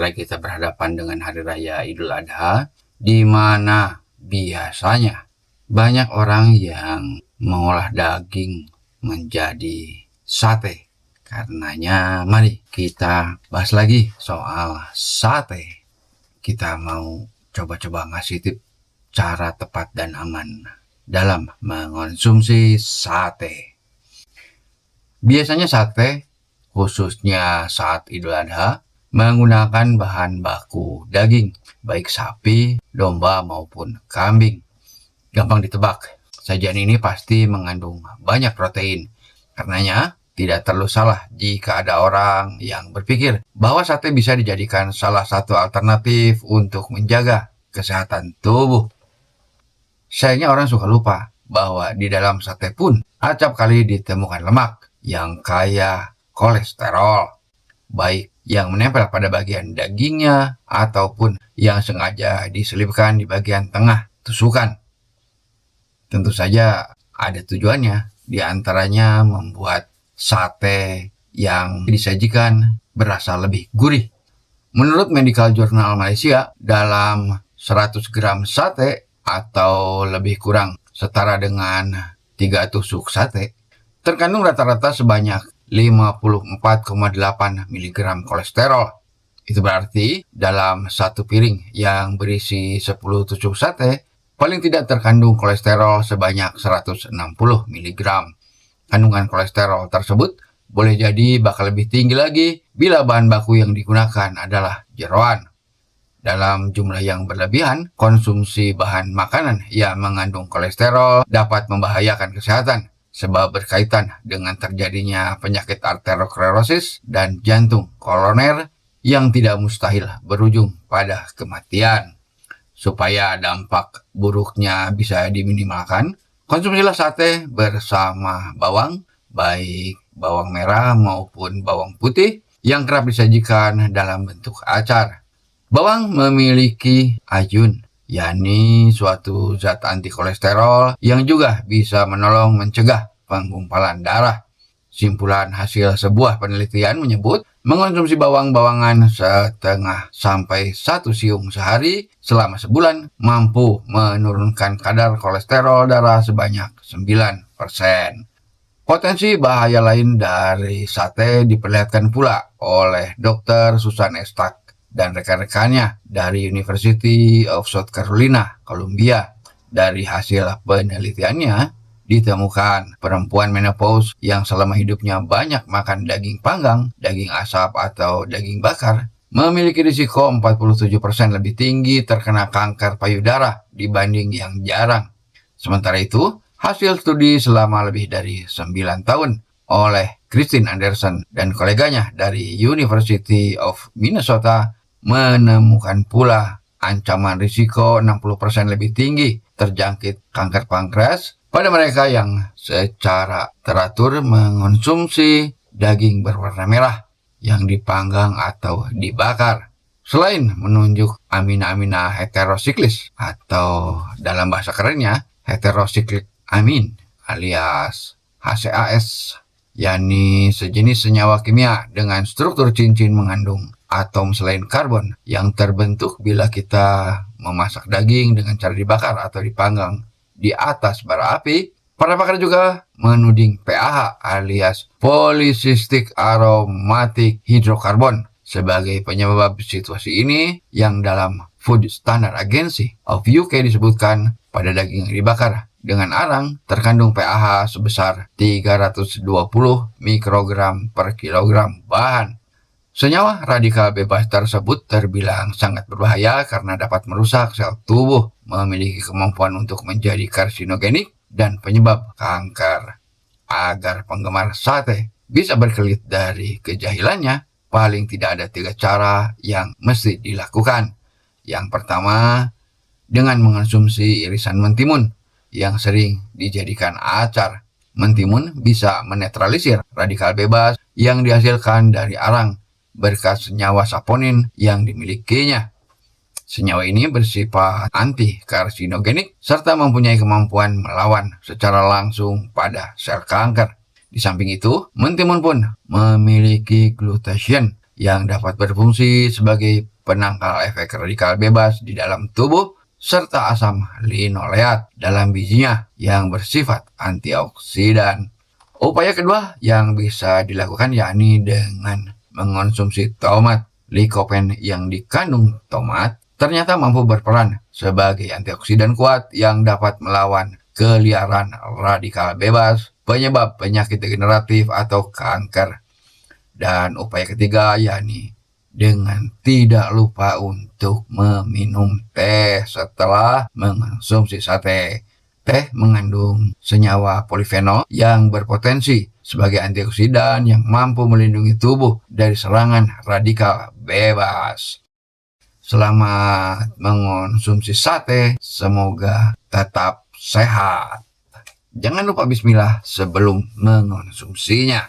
kala kita berhadapan dengan Hari Raya Idul Adha, di mana biasanya banyak orang yang mengolah daging menjadi sate. Karenanya mari kita bahas lagi soal sate. Kita mau coba-coba ngasih tip cara tepat dan aman dalam mengonsumsi sate. Biasanya sate, khususnya saat Idul Adha, menggunakan bahan baku daging, baik sapi, domba maupun kambing. Gampang ditebak, sajian ini pasti mengandung banyak protein. Karenanya, tidak terlalu salah jika ada orang yang berpikir bahwa sate bisa dijadikan salah satu alternatif untuk menjaga kesehatan tubuh. Sayangnya orang suka lupa bahwa di dalam sate pun acap kali ditemukan lemak yang kaya kolesterol, baik yang menempel pada bagian dagingnya ataupun yang sengaja diselipkan di bagian tengah tusukan. Tentu saja ada tujuannya, di antaranya membuat sate yang disajikan berasa lebih gurih. Menurut Medical Journal Malaysia, dalam 100 gram sate atau lebih kurang setara dengan 3 tusuk sate, terkandung rata-rata sebanyak 54,8 mg kolesterol. Itu berarti dalam satu piring yang berisi 10 tusuk sate, paling tidak terkandung kolesterol sebanyak 160 mg. Kandungan kolesterol tersebut boleh jadi bakal lebih tinggi lagi bila bahan baku yang digunakan adalah jeroan. Dalam jumlah yang berlebihan, konsumsi bahan makanan yang mengandung kolesterol dapat membahayakan kesehatan, sebab berkaitan dengan terjadinya penyakit arteriosklerosis dan jantung koroner yang tidak mustahil berujung pada kematian. Supaya dampak buruknya bisa diminimalkan, konsumsilah sate bersama bawang, baik bawang merah maupun bawang putih yang kerap disajikan dalam bentuk acar. Bawang memiliki ayun, yakni suatu zat anti kolesterol yang juga bisa menolong mencegah penggumpalan darah. Simpulan hasil sebuah penelitian menyebut mengonsumsi bawang-bawangan setengah sampai 1 siung sehari selama sebulan mampu menurunkan kadar kolesterol darah sebanyak 9%. Potensi bahaya lain dari sate diperlihatkan pula oleh Dr. Susan Estak dan rekan-rekannya dari University of South Carolina, Columbia. Dari hasil penelitiannya, ditemukan perempuan menopause yang selama hidupnya banyak makan daging panggang, daging asap atau daging bakar, memiliki risiko 47% lebih tinggi terkena kanker payudara dibanding yang jarang. Sementara itu, hasil studi selama lebih dari 9 tahun oleh Christine Anderson dan koleganya dari University of Minnesota menemukan pula ancaman risiko 60% lebih tinggi terjangkit kanker pankreas pada mereka yang secara teratur mengonsumsi daging berwarna merah yang dipanggang atau dibakar. Selain menunjuk amina-amina heterosiklis atau dalam bahasa kerennya heterosiklik amin alias HCAS, yakni sejenis senyawa kimia dengan struktur cincin mengandung atom selain karbon yang terbentuk bila kita memasak daging dengan cara dibakar atau dipanggang di atas bara api. Para pakar juga menuding PAH alias Polycystic Aromatic Hydrocarbon sebagai penyebab situasi ini yang dalam Food Standard Agency of UK disebutkan pada daging yang dibakar dengan arang terkandung PAH sebesar 320 mikrogram per kilogram bahan. Senyawa radikal bebas tersebut terbilang sangat berbahaya karena dapat merusak sel tubuh, memiliki kemampuan untuk menjadi karsinogenik dan penyebab kanker. Agar penggemar sate bisa berkelit dari kejahilannya, paling tidak ada 3 cara yang mesti dilakukan. Yang pertama, dengan mengonsumsi irisan mentimun yang sering dijadikan acar. Mentimun bisa menetralisir radikal bebas yang dihasilkan dari arang berkat senyawa saponin yang dimilikinya. Senyawa ini bersifat anti-karsinogenik serta mempunyai kemampuan melawan secara langsung pada sel kanker. Di samping itu, mentimun pun memiliki glutathione yang dapat berfungsi sebagai penangkal efek radikal bebas di dalam tubuh, serta asam linoleat dalam bijinya yang bersifat antioksidan. Upaya kedua yang bisa dilakukan yakni dengan mengonsumsi tomat. Likopen yang dikandung tomat ternyata mampu berperan sebagai antioksidan kuat yang dapat melawan keliaran radikal bebas, penyebab penyakit degeneratif atau kanker. Dan upaya ketiga yakni dengan tidak lupa untuk meminum teh setelah mengonsumsi sate. Teh mengandung senyawa polifenol yang berpotensi sebagai antioksidan yang mampu melindungi tubuh dari serangan radikal bebas. Selamat mengonsumsi sate, semoga tetap sehat. Jangan lupa bismillah sebelum mengonsumsinya.